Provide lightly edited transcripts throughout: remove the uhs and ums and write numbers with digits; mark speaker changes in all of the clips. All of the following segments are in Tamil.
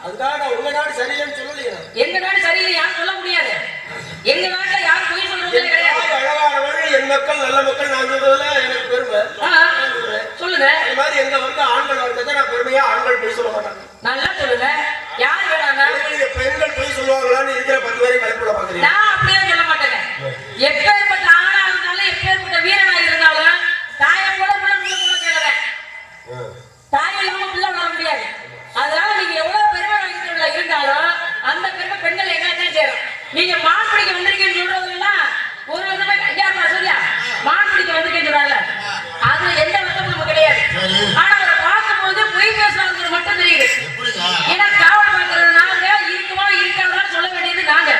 Speaker 1: அதுக்காக நான் உங்க நாடு சரியில்லைன்னு சொல்லலையே.
Speaker 2: எங்க நாடு சரியில்லை யாரும் சொல்ல முடியாது. எங்க நாட்டுல யாரும் பொய் சொல்றது கிடையாது.
Speaker 1: அழகானவர்கள் என் மக்கள் நல்ல மக்கள் நான் சொல்றதுல எனக்கு பெருமை.
Speaker 2: சொல்லுங்க.
Speaker 1: அது மாதிரி எங்க வந்து ஆண்கள் வர்க்கத்தை நான் பெருமையா ஆண்கள் பொய் சொல்ல மாட்டாங்க.
Speaker 2: நல்லா சொல்லுங்க. யார் வேணாங்க
Speaker 1: பெண்கள் பொய் சொல்லுவாங்களான்னு இருக்கிற 10 பேரை கலைப்புல பாக்குறீங்க.
Speaker 2: நான் அப்படியே சொல்ல மாட்டேங்க. எப்பேற்பட்ட ஆணா இருந்தாலும் எப்பேற்பட்ட வீரனா இருந்தாலும் தாயை கூட தாய் இல்லாம பிள்ளை வளர முடியாது. அதனால நீங்க எவ்வளவு பெருமை வாங்கிட்டு இருந்தாலும் அந்த பெருமை பெண்கள் எங்கதான் சேரும். நீங்க மான் பிடிக்க வந்திருக்கீங்கன்னு சொல்றதுலாம் ஒரு விதமா ஐயா சொல்லியா மான் பிடிக்க வந்திருக்கேன்னு சொல்றாங்க. அதுல எந்த விதமும் நமக்கு கிடையாது. ஆனா அவரை பார்க்கும் போது பொய் பேசுறாங்க மட்டும் தெரியுது. ஏன்னா காவல் பார்க்கறது நாங்க இருக்குமா இருக்காதான்னு சொல்ல வேண்டியது நாங்க.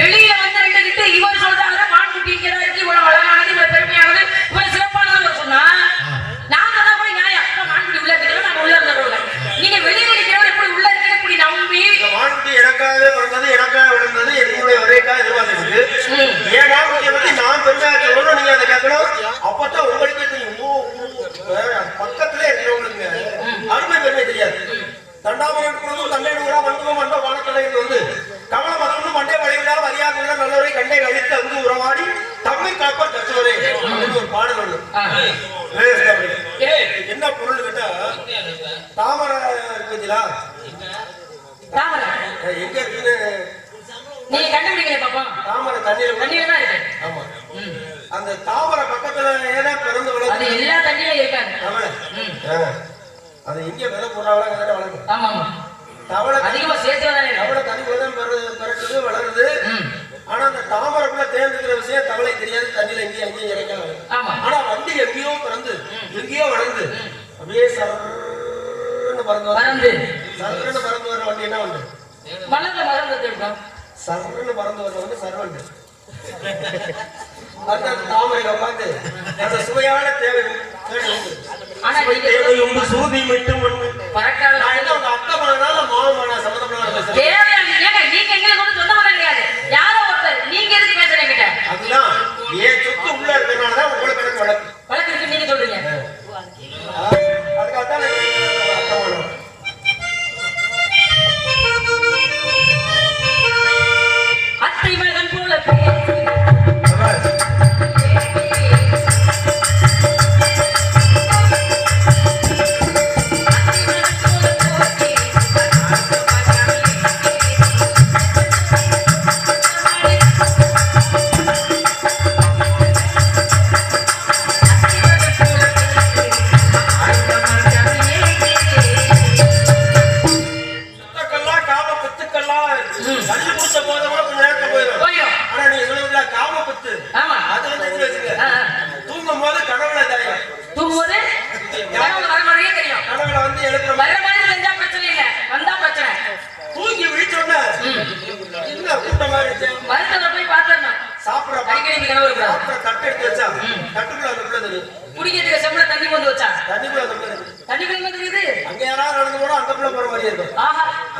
Speaker 2: வெளியில வந்து ரெண்டுகிட்டு இவர் சொல்றாங்க மான் குட்டிங்கிறதா இருக்கு இவ்வளவு அழகானது இவ்வளவு பெருமையானது இவ்வளவு சிறப்பானது சொன்னா நாங்க தான் போய் நியாயம் மான்குட்டி உள்ள இருக்கிறோம் நாங்க உள்ள இருந்தோம். நீங்க வெளியில இருக்கிறவங்க எப்படி உள்ள இருக்கு இப்படி நம்பி
Speaker 1: மான்குட்டி எனக்காக பிறந்தது எனக்காக விழுந்தது என்னுடைய வரைக்காக எதிர்பார்த்துருக்கு. ஏன் மான்குட்டியை பத்தி நான் பெருமையா சொல்லணும் நீங்க அதை கேட்கணும். அப்பதான் உங்களுக்கே தெரியும். பக்கத்திலே இருக்கிறவங்களுக்கு அருமை பெருமை தெரியாது. தண்டாமரம் தண்டை நூறா மண்டபம் மண்ட வானக்கடை வந்து கமல மதம் மண்டே வழிவிழா மரியாதை நல்லவரை கண்டை கழித்து அங்கு உறவாடி தமிழ் காப்ப தச்சுவரே ஒரு பாடல் ஒண்ணு. என்ன பொருள் கேட்டா தாமரை இருக்குங்களா எங்க இருக்குன்னு
Speaker 2: நீங்க கண்டுபிடிக்கல பாப்பா.
Speaker 1: தாமரை தண்ணியில
Speaker 2: தான் இருக்கு.
Speaker 1: ஆமா அந்த தாமரை பக்கத்துல ஏன்னா பிறந்து
Speaker 2: அது எல்லா தண்ணியிலும் இருக்காது.
Speaker 1: அது எங்க விதை போடுறாங்க வளர்க்கும்.
Speaker 2: ஆமா ஆமா
Speaker 1: தவளை
Speaker 2: அதிகமா சேர்த்துதானே
Speaker 1: தவளை தனிதான் பிறக்குது வளருது. ஆனா அந்த தாமரைக்குள்ள தேர்ந்துக்கிற விஷயம் தவளை தெரியாது. தண்ணியில எங்கேயும் அங்கேயும் இறக்காது. ஆனா வண்டி எங்கேயோ பிறந்து எங்கேயோ வளர்ந்து அப்படியே சர்ன்னு பறந்து வர்ற வண்டி என்ன வந்து
Speaker 2: மலர்ல மறந்து இருக்கும்.
Speaker 1: சர்ன்னு பறந்து வர்ற வந்து சர்வண்டு. அந்த தாமரை உட்காந்து அந்த சுவையான தேவை சூதி மட்டும்
Speaker 2: பறக்காத
Speaker 1: அத்தை மகனால மாமனா சம்மந்தப்படாத
Speaker 2: நீங்க எங்களை கொண்டு சொந்த மகன் கிடையாது. யாரோ ஒருத்தர் நீங்க எதுக்கு பேசுறீங்க?
Speaker 1: அதுதான் ஏன் சொத்து உள்ள இருக்கிறனாலதான் உங்களுக்கு எனக்கு வழக்கு
Speaker 2: இருக்கு நீங்க சொல்றீங்க.
Speaker 1: அதுக்காகத்தான்
Speaker 2: அத்தை மகன் போல பேசி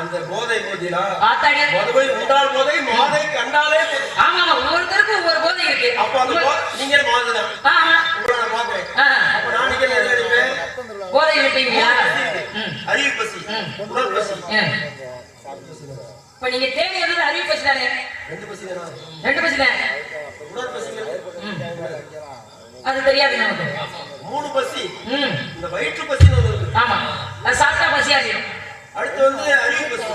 Speaker 2: அந்த போதை போதினா போதை உண்டால் போதை மாதை கண்டாலே ஆமா ஒவ்வொருத்தருக்கும் ஒவ்வொரு போதை இருக்கு.
Speaker 1: அப்ப அந்த நீங்க மாதுதான் உங்களை நான் பாக்குறேன். அப்ப நான் நீங்க என்ன நினைப்பேன்
Speaker 2: போதை விட்டீங்களா?
Speaker 1: அறிவு பசி உடல் பசி.
Speaker 2: இப்ப நீங்க தேவை வந்து அறிவு பசி தானே?
Speaker 1: ரெண்டு பசி தானே?
Speaker 2: ரெண்டு பசி தான்.
Speaker 1: உடல் பசி
Speaker 2: அது தெரியாது நமக்கு.
Speaker 1: மூணு பசி இந்த வயிற்று பசின்னு ஒன்று இருக்கு.
Speaker 2: ஆமா அது சாப்பிட்டா பசியா இருக்கும்.
Speaker 1: அடுத்து வந்து அறிவு பசி.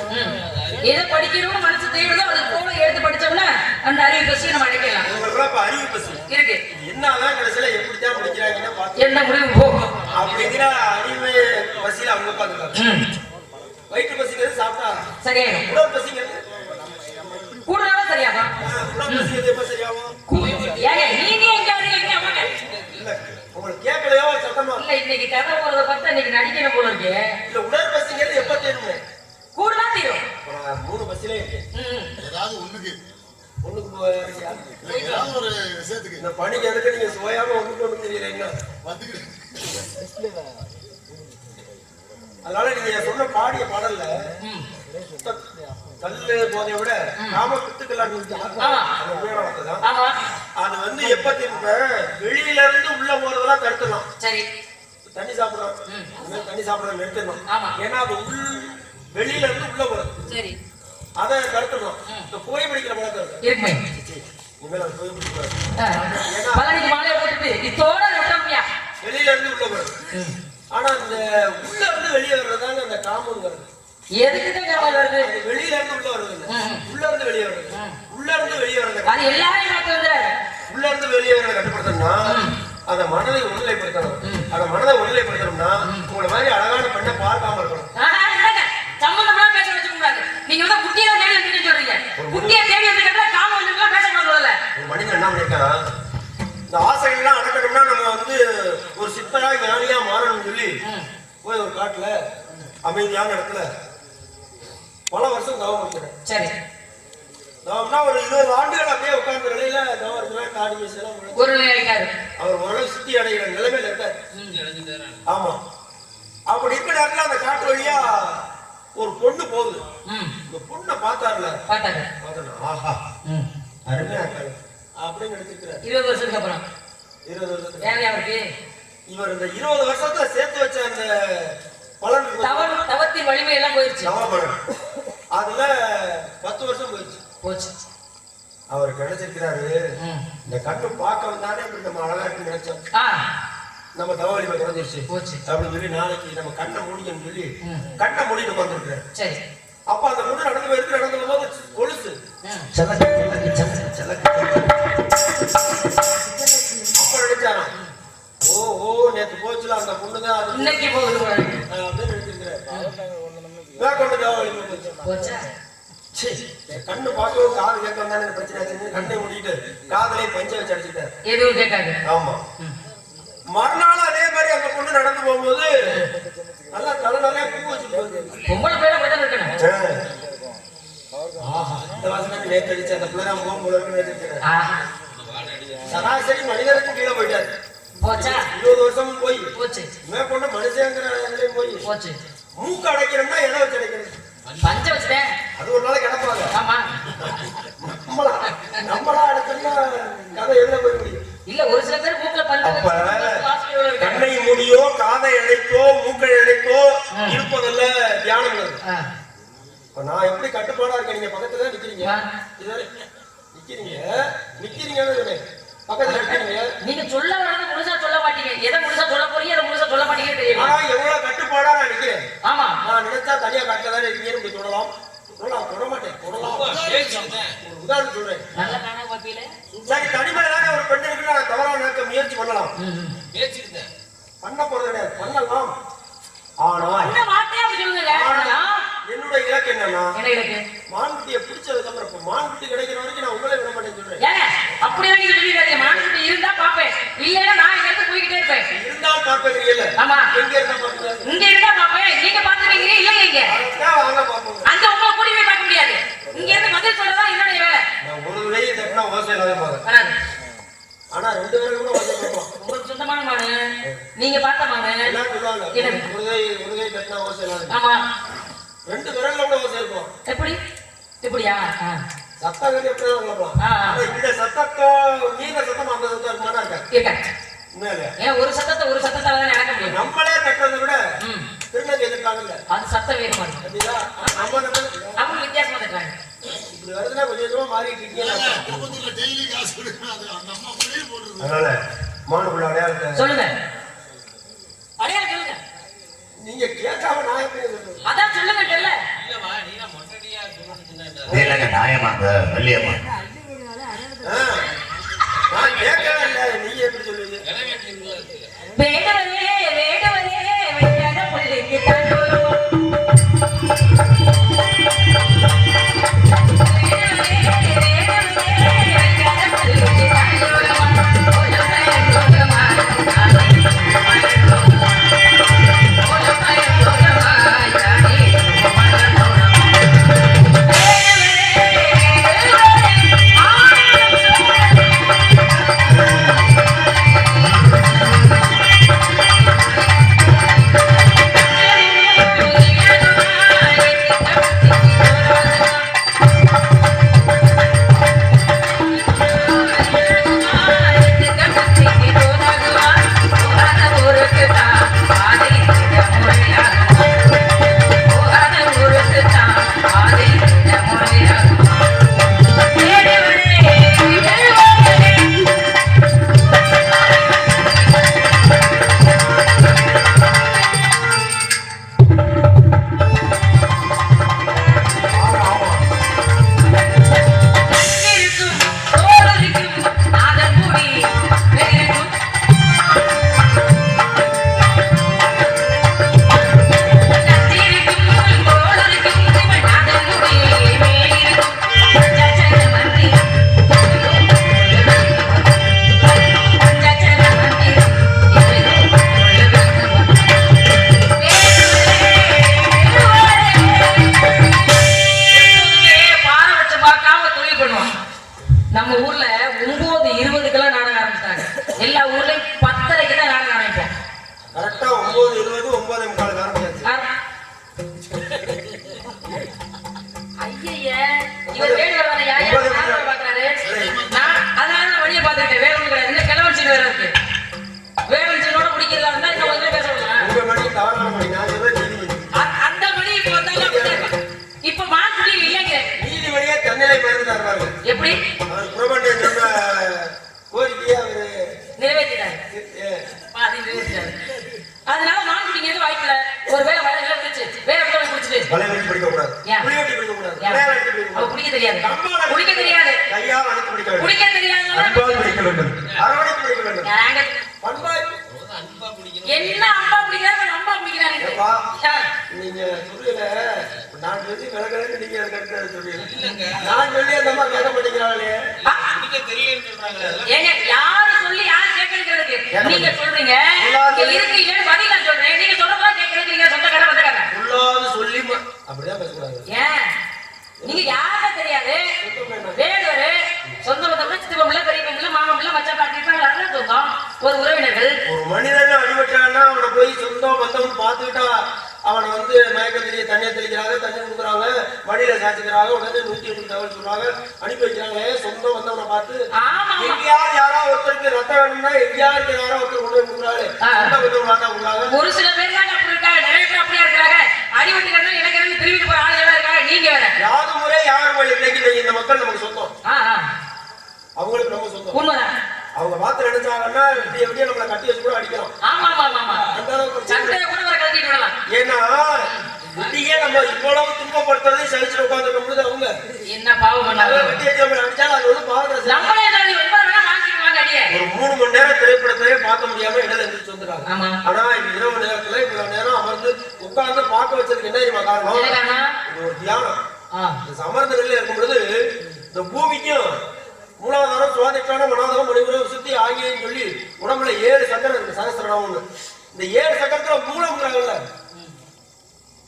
Speaker 2: எதை படிக்கிறோம் மனசு தேடுதோ அது போல எடுத்து படிச்சோம்னா அந்த அறிவு பசியை நம்ம அடைக்கலாம்.
Speaker 1: உங்களுக்கு அறிவு பசி இருக்கு. என்னதான் கடைசியில எப்படித்தான் படிக்கிறாங்கன்னு பார்த்து
Speaker 2: என்ன முடிவு போகும்
Speaker 1: அப்படிங்கிற அறிவு பசியில அவங்க உட்காந்துருக்காங்க. வயிற்று பசிங்கிறது சாப்பிட்டா சரியாயிடும். உடல் பசிங்கிறது
Speaker 2: கூடுதலா சரியாகும்.
Speaker 1: உடல் பசிங்கிறது எப்ப சரியாகும்?
Speaker 2: நீங்க எங்க வரீங்க?
Speaker 1: இல்ல உங்களுக்கு கேட்கலையோ சத்தமா
Speaker 2: இல்ல இன்னைக்கு கதை போறத பார்த்தா இன்னைக்கு நடிக்கணும் போல இருக்கு.
Speaker 1: இல்ல உடல் பசிங்கிறது எப்ப தெரியுமே?
Speaker 2: கூடுதலா தீரும்.
Speaker 1: மூணு பசிலே இருக்கு.
Speaker 3: ஏதாவது ஒண்ணுக்கு
Speaker 1: ஏதாவது ஒரு விஷயத்துக்கு இந்த பணிக்கு எதுக்கு நீங்க சுவையாக ஒண்ணுக்கு தெரியல என்ன அதனால நீங்க சொன்ன பாடிய பாடல்ல கல்லு போதை விட நாம குத்துக்கலாம் அது வந்து எப்ப திரும்ப வெளியில இருந்து உள்ள போறதெல்லாம் தடுத்துலாம்.
Speaker 2: சரி
Speaker 1: தண்ணி சாப்பிடலாம் தண்ணி சாப்பிடலாம் நிறுத்தணும். ஏன்னா அது வெளியில இருந்து உள்ள போறது அதை தடுத்துடணும். இந்த புகைப்பிடிக்கிற பழக்கம் இருக்கு.
Speaker 2: இருக்குமே.
Speaker 1: இனிமேல் அது புகைப்பிடிக்கூடாது.
Speaker 2: பழனிக்கு மாலையை போட்டுட்டு இதோட விட்டோம்யா.
Speaker 1: வெளியில இருந்து உள்ள வரும். ஆனா இந்த உள்ள இருந்து வெளியே வர்றதாங்க அந்த காம்பவுண்ட்.
Speaker 2: எதுக்குதான் காவல் வருது?
Speaker 1: வெளியில இருந்து உள்ள வருது இல்ல, உள்ள இருந்து வெளியே வருது. உள்ள இருந்து வெளியே வர்றது
Speaker 2: அது எல்லாரையும் மாத்த வந்துறாரு.
Speaker 1: உள்ள இருந்து வெளியே வர்றத கட்டுப்படுத்தணும்னா அந்த மனதை ஒருநிலைப்படுத்தணும். அந்த மனதை ஒருநிலைப்படுத்தணும்னா உங்களை மாதிரி அழகான பெண்ணை பார்க்காம இருக்கணும்.
Speaker 2: சம்பந்தம்லாம் பேச வச்சுக்க கூடாது. நீங்க வந்து குட்டியை தேடி வந்துட்டு சொல்றீங்க. குட்டியை தேடி வந்துட்டா காம வந்துலாம் பேசக்கூடாது.
Speaker 1: ஒரு மனிதன் என்ன பண்ணிருக்கான், இந்த ஆசைகள்லாம் அடக்கணும்னா நம்ம வந்து ஒரு சித்தரா ஞானியா மாறணும்னு சொல்லி போய் ஒரு காட்டுல அமைதியான இடத்துல பல வருஷம் தவம் இருக்கிறேன்.
Speaker 2: சரி,
Speaker 1: தவம்னா ஒரு 20 ஆண்டுகள் அப்படியே உட்கார்ந்த நிலையில தவம் இருக்கிறேன். காடி மீசெல்லாம்
Speaker 2: ஒரு நிலைக்காரு.
Speaker 1: அவர் ஓரளவு சித்தி அடைகிற நிலைமையில இருக்காரு. ஆமா, அப்படி இருக்கிற நேரத்துல அந்த காட்டு வழியா ஒரு பொண்ணு போகுது. இந்த பொண்ணை பார்த்தாருல,
Speaker 2: பார்த்தாரு.
Speaker 1: ஆஹா அருமையா இருக்காங்க அப்படின்னு எடுத்துக்கிறார்.
Speaker 2: 20 வருஷத்துக்கு அப்புறம்
Speaker 1: 20 வருஷத்துக்கு
Speaker 2: தேவையா இருக்கு.
Speaker 1: இவர் இந்த 20 வருஷத்துல சேர்த்து வச்ச அந்த பலன்
Speaker 2: தவத்தின் வலிமை எல்லாம் போயிருச்சு.
Speaker 1: அதுல 10 வருஷம் போச்சு. அவர் கிடைச்சிருக்கிறாரு. இந்த கண்ணு பார்க்க வந்தானே இப்படி நம்ம அழகா இருக்கு நினைச்சோம். நம்ம தவ வலிமை குறைஞ்சிருச்சு போச்சு அப்படின்னு சொல்லி நாளைக்கு நம்ம கண்ணை மூடிக்கன்னு சொல்லி கண்ணை மூடிட்டு உட்காந்துருக்காரு. சரி, அப்ப அந்த பொண்ணு நடந்து போயிருக்கு. நடந்து போகும்போது கொலுசு அப்ப நினைச்சாராம், ஓ நேத்து போச்சுல அந்த பொண்ணுதான் இன்னைக்கு போகுது அப்படின்னு நினைச்சிருக்கிறாரு. கொண்டு தவ வலிமை போச்சு. கண்ணு பார்க்கவும் காது கேட்க வந்தானே பிரச்சனை. கண்ணை மூடிட்டு காதலை பஞ்ச வச்சு அடிச்சுட்டாரு. எதுவும் கேட்காது. ஆமா, மறுநாள் அதே மாதிரி அந்த பொண்ணு நடந்து போகும்போது நல்லா தலை நிறைய பூ வச்சுட்டு பொம்பளை பேர மட்டும் இருக்கணும். இந்த வாசனைக்கு நேற்று அடிச்சு அந்த பிள்ளை தான் போகும்போது சராசரி மனிதருக்கு கீழே போயிட்டாரு. 20 வருஷமும் போய் போச்சு. மேற்கொண்டு மனுஷங்கிற நிலையும் போய் போச்சு. மூக்கு அடைக்கிறோம்னா எதை வச்சு அடைக்கிறது? பஞ்ச வச்சுட்டேன். அது ஒரு நாளைக்கு கிடப்பாங்க. ஆமா, நம்மளா அடைச்சோம்னா கதை எழுத போய் முடியும். இல்ல, ஒரு சில பேர் மூக்குல பஞ்ச கண்ணை மூடியோ காதை இழைத்தோ மூக்கை இழைத்தோ இருப்பதல்ல தியானம். நான் எப்படி கட்டுப்பாடா இருக்கேன், நீங்க பக்கத்துல நிக்கிறீங்க, நிக்கிறீங்க பக்கத்துல நிக்கிறீங்க. நீங்க சொல்ல வரது முழுசா சொல்ல மாட்டீங்க. எதை முழுசா சொல்ல போறீங்க, எதை முழுசா சொல்ல மாட்டீங்க தெரியும். ஆனா எவ்வளவு கட்டுப்பாடா நான் நிக்கிறேன். ஆமா, நான் நினைச்சா தனியா காட்டதான் இருக்கீங்கன்னு இப்படி தொடலாம். தொட மாட்டேன், தொடலாம். ஒரு உதாரணம் சொல்றேன். நல்ல காண பாப்பியில சரி, தனிமையிலான ஒரு பெண் இருக்கு, நான் தவறா நினைக்க முயற்சி பண்ணலாம். பண்ண போறது கிடையாது, பண்ணலாம். ஆனா என்ன வார்த்தையா சொல்லுங்க. என்னுடைய இலக்கு என்னன்னா, மான்குட்டியை பிடிச்சதுக்கு அப்புறம் இப்ப மான்குட்டி கிடைக்கிற வரைக்கும் நான் உங்களை விட மாட்டேன்னு சொல்றேன். அப்படியே நீங்க சொல்லிடுறீங்க. மான்குட்டி இருந்தா பாப்பேன், இல்லைன்னா நான் எங்க இடத்துல போய்கிட்டே இருப்பேன். இருந்தா பாப்பீங்க. ஆமா, எங்க இருந்தா பாப்பீங்க? இங்க இருந்தா பாப்பேன். நீங்க பாத்துறீங்க இல்ல? இங்க வாங்க பாப்போம். அந்த உங்களை கூடி போய் பார்க்க முடியாது. இங்க இருந்து பதில் சொல்லதான் என்னுடைய வேலை. நான் ஒரு வேலையை தட்டினா ஓசை இல்லாத வராது. ஆனா 2 பேரும் கூட ஓசை பண்ணுவோம். உங்களுக்கு சொந்தமான மானு, நீங்க பார்த்த மானு எல்லாம் சொல்லுவாங்க. ஒரு கை தட்டினா ஓசை இல்லாத. ஆமா, 2 விரல்ல கூட ஓசை இருக்கும். எப்படி? இப்படியா? சத்தம் வந்து எப்படி சொல்லலாம். இந்த சத்தத்தோ நீங்க சத்தம் அந்த சத்தம் இருக்குமானா இருக்க ஒரு சத்தத்தை நடக்க முடியும். நம்மளே தட்டுறதை விட திருநங்கை எதிர்த்தாங்கல்ல, அது சத்தம் வேறு மாதிரி. அவங்க வித்தியாசமா தட்டுறாங்க. இப்படி வருதுன்னா கொஞ்சம் கொஞ்சமா மாறிட்டு இருக்கீங்க. அதனால மானுக்குள்ள அடையாளத்தை சொல்லுங்க. அடையாளம் சொல்லுங்க. நீங்க கேட்காம நான் எப்படி சொல்லுங்க? அதான் சொல்லுங்க. இல்லவா, நீங்க மொட்டடியா சொல்லுங்க. இல்லங்க, நாயமாங்க வெள்ளியம்மா. நான் கேட்கவே இல்லை, நீங்க எப்படி சொல்லுவீங்க? வேடவரே வேடவரே வெட்டாத புள்ளிக்கு தண்டோரோ. பிடிக்க கூடாது,
Speaker 2: ஏன்?
Speaker 1: புளியட்டி பிடிக்க கூடாது,
Speaker 2: ஏன்?
Speaker 1: விளையாட எடுத்து பிடிக்க
Speaker 2: அவ
Speaker 1: கூடாது,
Speaker 2: குடிக்க தெரியாது,
Speaker 1: கம்பால
Speaker 2: குடிக்க தெரியாது,
Speaker 1: கையால் அணைத்து பிடிக்க வேண்டும்,
Speaker 2: குடிக்க தெரியாதவங்க
Speaker 1: அன்பால் பிடிக்க வேண்டும், அரவணைத்து பிடிக்க வேண்டும்,
Speaker 2: நாங்க
Speaker 1: பண்பாய்.
Speaker 2: என்ன அம்பா பிடிக்கிறாங்க, அம்பா பிடிக்கிறாங்க.
Speaker 1: ஏப்பா, நீங்க சொல்லுல நான் சொல்லி விலகலன்னு நீங்க அதுக்கு சொல்லுங்க. நான் சொல்லி அந்த அம்மா கேட்க மாட்டேங்கிறாங்களே.
Speaker 2: ஏங்க யாரு சொல்லி யாரு கேட்கறதுக்கு நீங்க சொல்றீங்க, இங்க இருக்கு இல்லன்னு பதில் நான் சொல்றேன், நீங்க சொல்றதா கேட்கறதுக்கு நீங்க சொந்த கடை வந்த கடை
Speaker 1: உள்ளாது சொல்லி அப்படிதான் பேசக்கூடாது.
Speaker 2: ஏன் நீங்க யாரும் தெரியாது, வேலூர் சொந்த பந்தம்ல சித்தப்பம்ல பெரியப்பம்ல மாமம்ல மச்சா பாட்டி எல்லாம் சொந்தம், ஒரு உறவினர்கள்.
Speaker 1: ஒரு மனிதன் அடிபட்டான்னா அவனை போய் சொந்தம் பந்தம் பார்த்துக்கிட்டா அவனை வந்து மயக்கம் தெரிய தண்ணியை தெளிக்கிறாங்க, தண்ணி கொடுக்குறாங்க, மடியில சாச்சுக்கிறாங்க, உடனே 108 தகவல் சொல்றாங்க, அனுப்பி வைக்கிறாங்களே. சொந்தம் வந்தவனை பார்த்து எங்கேயாவது யாராவது ஒருத்தருக்கு ரத்தம் வேணும்னா எங்கேயாவது யாராவது ஒருத்தர் கொண்டு போய் கொடுக்குறாரு, சொந்த பந்தம் பார்த்தா கொடுக்குறாங்க.
Speaker 2: ஒரு சில பேர் தான் அப்படி இருக்காங்க, நிறைய பேர் அப்படியா இருக்கிறாங்க. அடிபட்டு எனக்கு எனக்கு திரும்பிட்டு போற ஆள் இருக்காங்க. நீங்க வேற
Speaker 1: யாரு முறை யாரு வழி இன்னைக்கு இந்த மக்கள் நமக்கு சொந்தம், அவங்களுக்கு நம்ம சொந்தம்.
Speaker 2: உண்மைதான்.
Speaker 1: அவங்க பார்த்து நினைச்சாங்கன்னா எப்படியே நம்மளை கட்டி வச்சு கூட அடிக்கலாம்.
Speaker 2: ஆமா ஆமா ஆமா,
Speaker 1: அந்த அளவுக்கு
Speaker 2: சண்டையை கூட வர கழட்டிட்டு விடலாம்.
Speaker 1: ஏன்னா இப்படியே நம்ம இவ்வளவு துன்பப்படுத்துறதை சகிச்சு உட்கார்ந்து பொழுது அவங்க
Speaker 2: என்ன பாவம் பண்ணாங்க,
Speaker 1: கட்டி வச்சு நம்ம அடிச்சாலும் அது வந்து பாவம்.
Speaker 2: நம்மளே வாங்கிக்குவாங்க அடியே.
Speaker 1: ஒரு 3 மணி நேரம் திரைப்படத்தையே பார்க்க முடியாம இடையில எந்திரிச்சு வந்துடுறாங்க.
Speaker 2: ஆமா,
Speaker 1: ஆனா இந்த இரவு நேரத்துல இவ்வளவு நேரம் அமர்ந்து உட்கார்ந்து பார்க்க வச்சதுக்கு என்ன தெரியுமா காரணம்? இது ஒரு தியானம். அமர்ந்த நிலையில இருக்கும் பொழுது இந்த பூமிக்கும் மூலாதாரம் சுவாதிக்கான மனாதாரம் மணிபுரம் சுத்தி ஆகியன்னு சொல்லி உடம்புல 7 சக்கரம் இருக்கு, சகஸ்திரம் ஒண்ணு. இந்த 7 சக்கரத்துல மூலம்ங்கிறாங்கல்ல,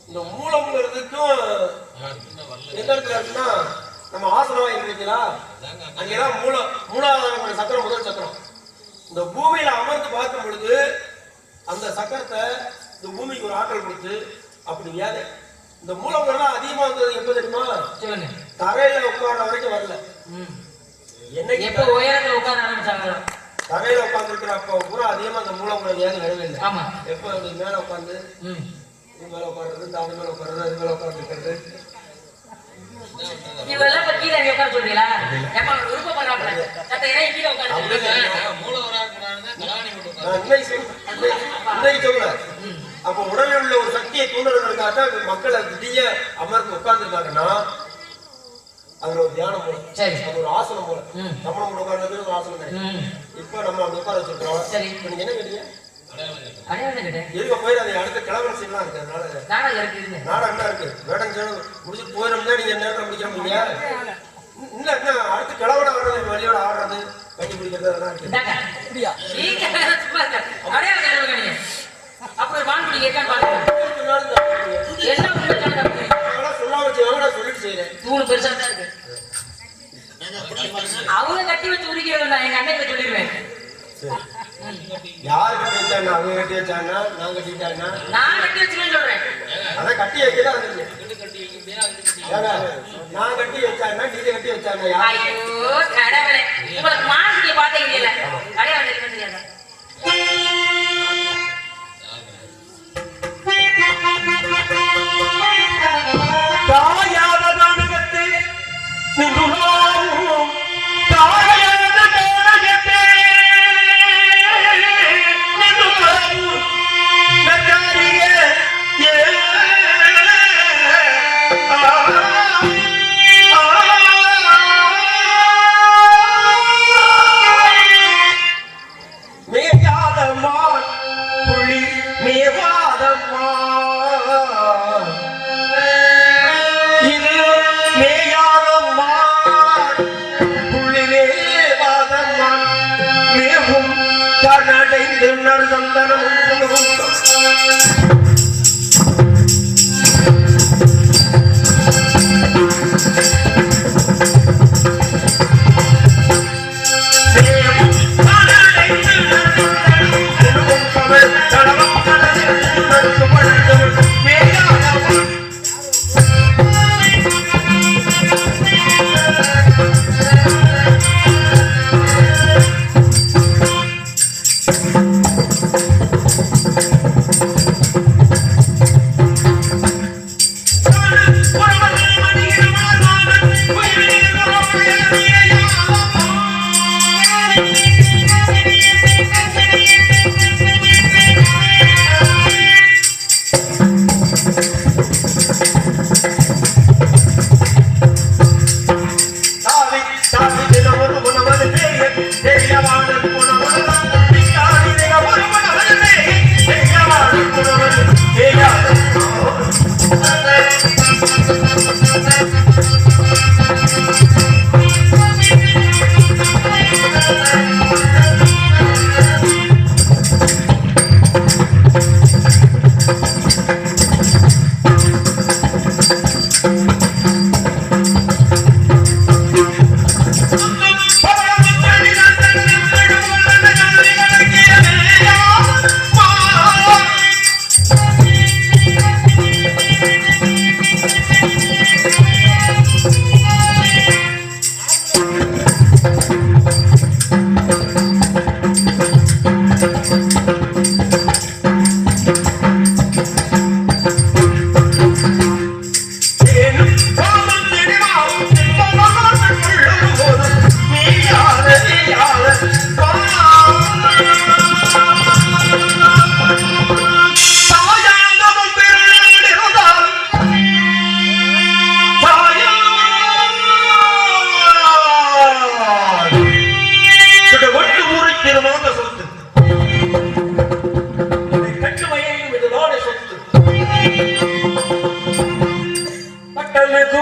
Speaker 1: இந்த மூலம்ங்கிறதுக்கும் எந்த இடத்துல இருக்குன்னா நம்ம ஆசனவாய் இருக்கிறீங்களா, அங்கேதான் மூலாதாரம் சக்கரம் முதல் சக்கரம். இந்த பூமியில அமர்ந்து பார்க்கும் பொழுது அந்த சக்கரத்தை இந்த பூமிக்கு ஒரு ஆற்றல் கொடுத்து அப்படி வியாதை. இந்த மூலங்கள்லாம் அதிகமா வந்தது எப்ப தெரியுமா? தரையில உட்கார்ற வரைக்கும் வரல. என்னைக்கு
Speaker 2: எப்ப உயரத்துல உட்கார ஆரம்பிச்சாங்க,
Speaker 1: தரையில உட்கார்ந்து இருக்கிற அப்ப பூரா அதிகமா அந்த மூலங்களை வியாதி வரவே இல்லை.
Speaker 2: ஆமா,
Speaker 1: எப்ப மேல உட்கார்ந்து மேல உட்கார்றது, இந்த அது மேல உட்கார்றது, அது மேல உட்கார்ந்து இருக்கிறது,
Speaker 2: இவெல்லாம் இப்ப கீழே உட்கார சொல்றீங்களா? எப்ப விருப்பம் பண்றாங்க சத்த இறங்கி கீழே உட்கார
Speaker 1: அப்ப உடலில் உள்ள ஒரு சக்தியை தூண்டுறதுக்காக மக்கள் திடீர்னு அமர்ந்து உட்கார்ந்துருக்காங்கன்னா அதுல ஒரு தியானம் போல, அது ஒரு ஆசனம் போல. நம்ம உட்கார்றது ஒரு ஆசனம். இப்ப நம்ம அந்த உட்கார வச்சிருக்கோம். நீங்க என்ன கேட்டீங்க? இருக்க போய் அதை அடுத்த கிழவன் சீன்லாம் இருக்கு, அதனால நாடகம் என்ன இருக்கு, வேடம் சேனம் முடிச்சுட்டு போயிடும்னா நீங்க நேரத்தில் முடிக்கிற முடியாது. இல்ல என்ன அடுத்து கிழவன ஆடுறது, வழியோட ஆடுறது, கட்டி பிடிக்கிறது அதெல்லாம் இருக்கு. சொல்லிட்டு செய்யறேன்.
Speaker 2: அவங்க கட்டி வச்சு உரிக்கிறது எங்க அண்ணன் சொல்லிடுவேன்.
Speaker 1: யாரு கட்டி வச்சாங்க? அவங்க கட்டி வச்சாங்க, நான் கட்டிட்டாங்க,
Speaker 2: நான் கட்டி வச்சுன்னு சொல்றேன்.
Speaker 1: அதான் கட்டி வைக்கதான் நான் கட்டி வச்சாங்க, நீங்க கட்டி வச்சாங்க.
Speaker 2: ஐயோ கடவுளே, உங்களுக்கு மாசிக்க பாத்தீங்க இல்ல கடவுளே தெரியாத
Speaker 1: காயாத நாடகத்தை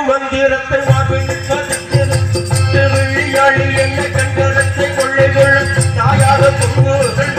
Speaker 1: மந்திரத்தை வார்த்தையாளி என்ன கண்டனத்தை கொள்ளைகள் தாயாக பொங்குகள்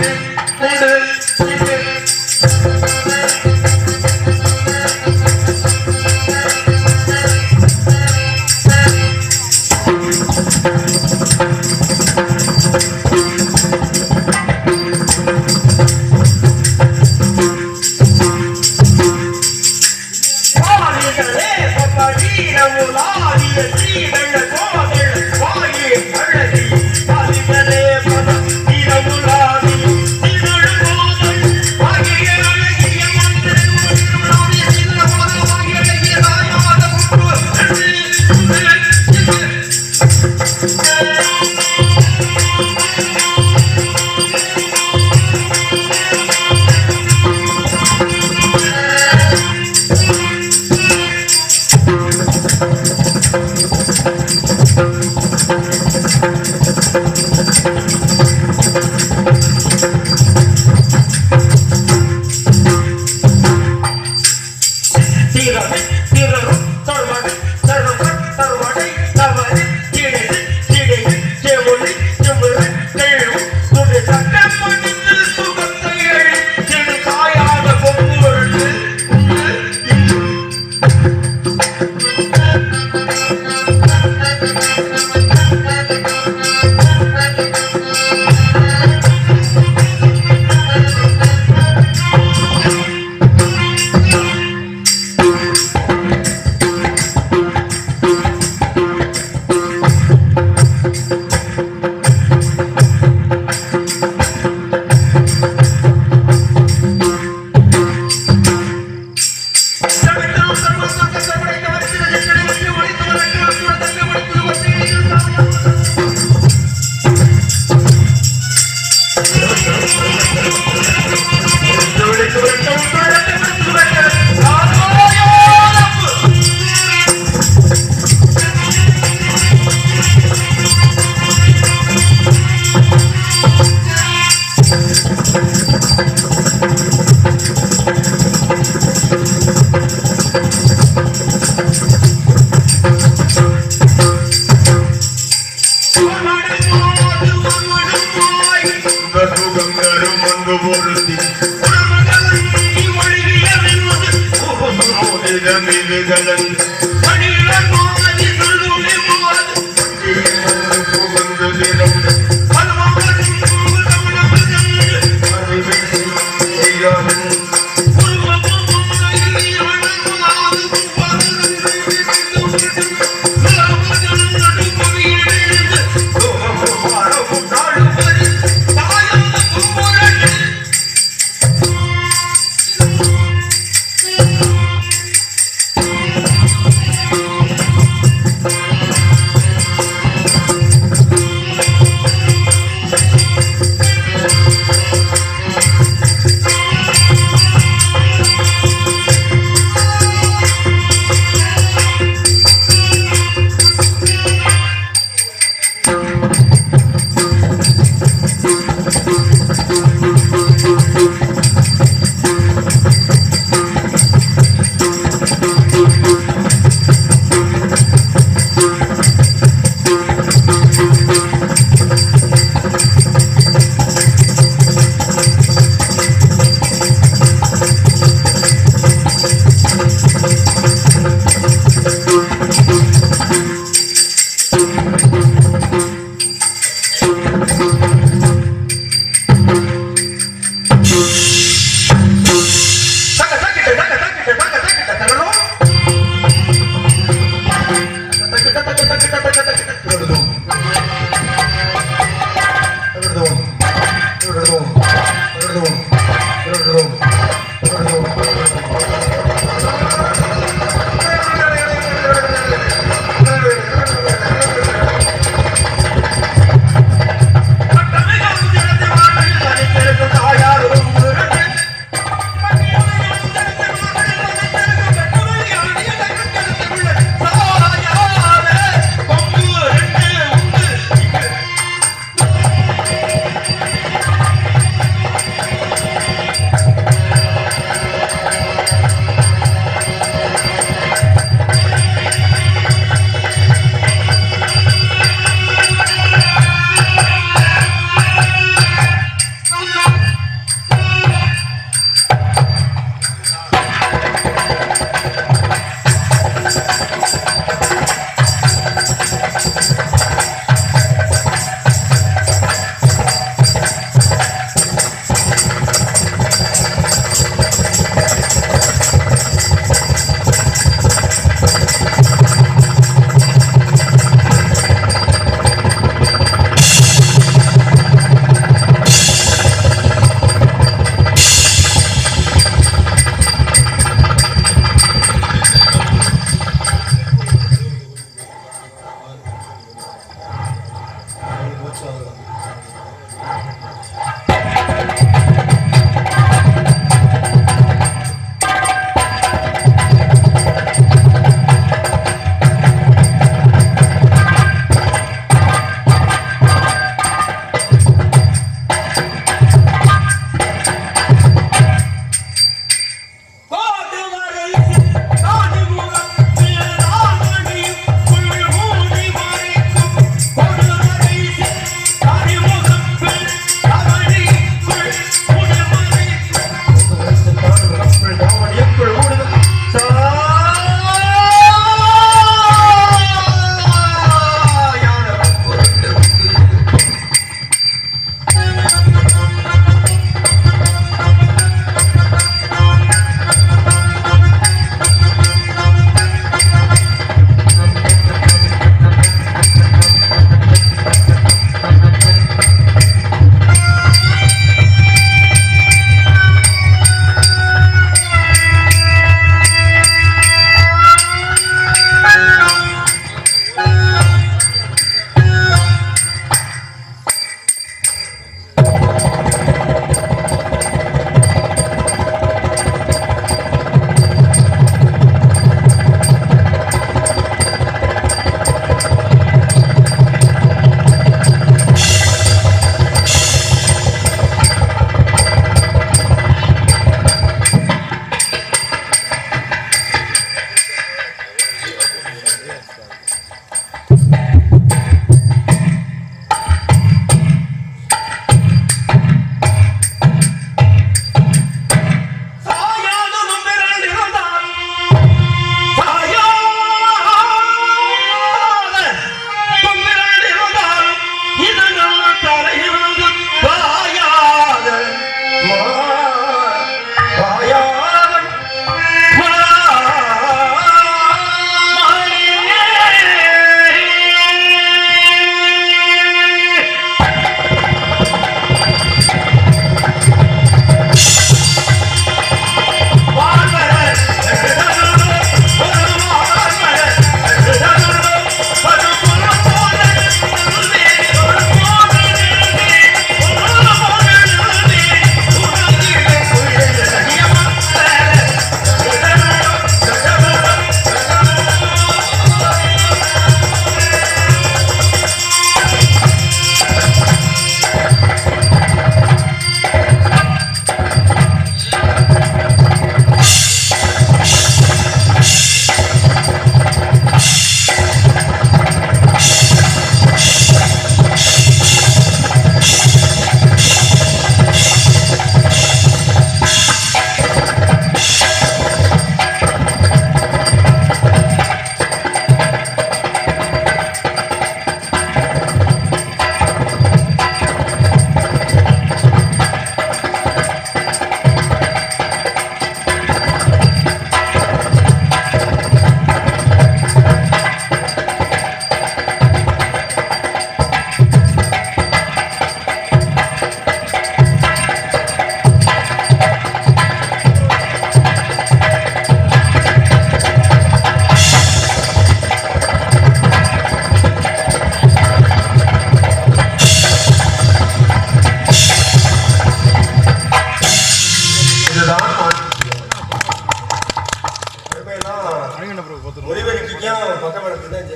Speaker 1: அவன் பக்கம் தான்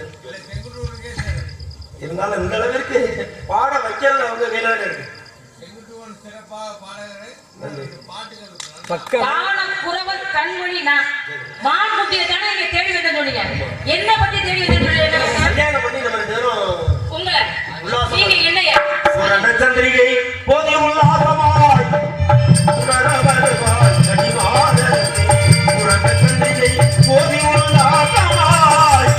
Speaker 1: இருந்தாலும் இந்த அளவிற்கு பாட வைக்கிறதுல அவங்க கையில இருக்கு.
Speaker 2: குறவர் கண்மணி மான்குட்டியை தானே நீங்க தேடி வைக்க சொன்னீங்க. என்ன பத்தி தேடி வைக்க
Speaker 1: கல்யாணம் பண்ணி நம்ம ரெண்டு பேரும்
Speaker 2: உங்களை நீங்க என்னையா
Speaker 1: சந்திரிகை போதி உல்லாசமாய் போதி உல்லாசமாய்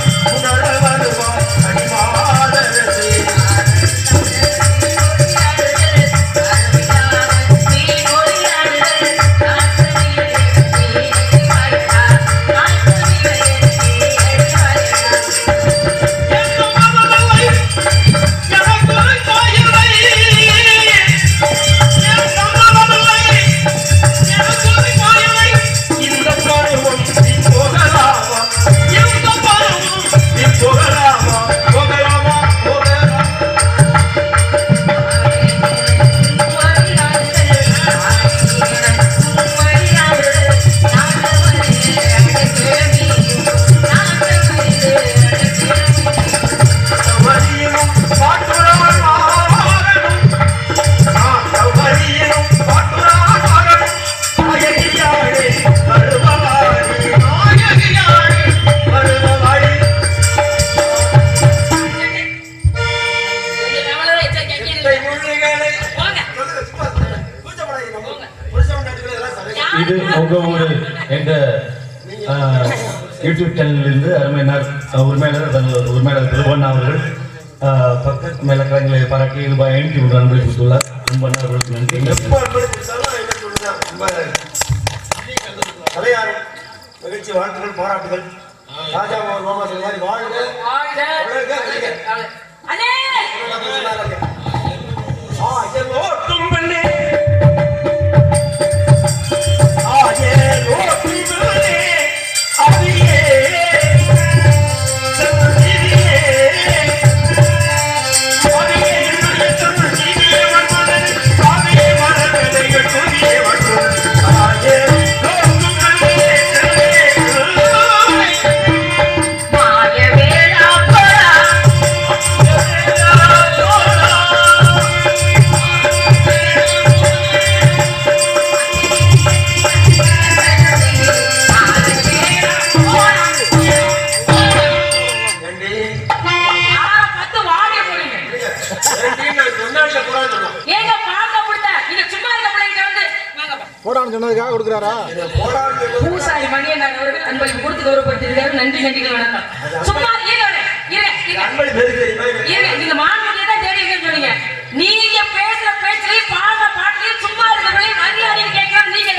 Speaker 3: இது உங்க ஊரு எங்க யூடியூப் சேனலிலிருந்து அருமையினர் உரிமையாளர் திருவண்ணா அவர்கள் பக்கத்து மேலக்கரங்களை பாராட்டி ரூபாய் 500 அன்பளி கொடுத்துள்ளார். ரொம்ப அவர்களுக்கு நன்றி.
Speaker 1: தலையாரும் மகிழ்ச்சி வாழ்த்துக்கள் பாராட்டுகள். ராஜா மாமா சொல்வாரி வாழ்க
Speaker 4: சொன்னதுக்காக கொடுக்குறாரா?
Speaker 2: பூசாரி மணியன் அவர்கள் அன்பளிப்பு கொடுத்து கௌரவப்படுத்திருக்காரு. நன்றி நன்றிகள் வணக்கம். சும்மா நீங்க மான்குட்டியை தான் தேடி சொன்னீங்க. நீங்க பேசுற பேச்சுலையும் பாடுற பாட்டுலையும் சும்மா இருக்கிறவங்களையும் மரியாதை கேட்கறது நீங்க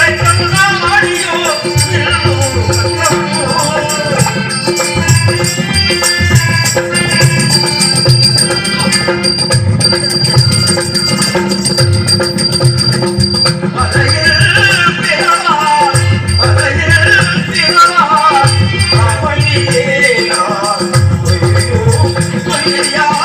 Speaker 1: Thank you. நான்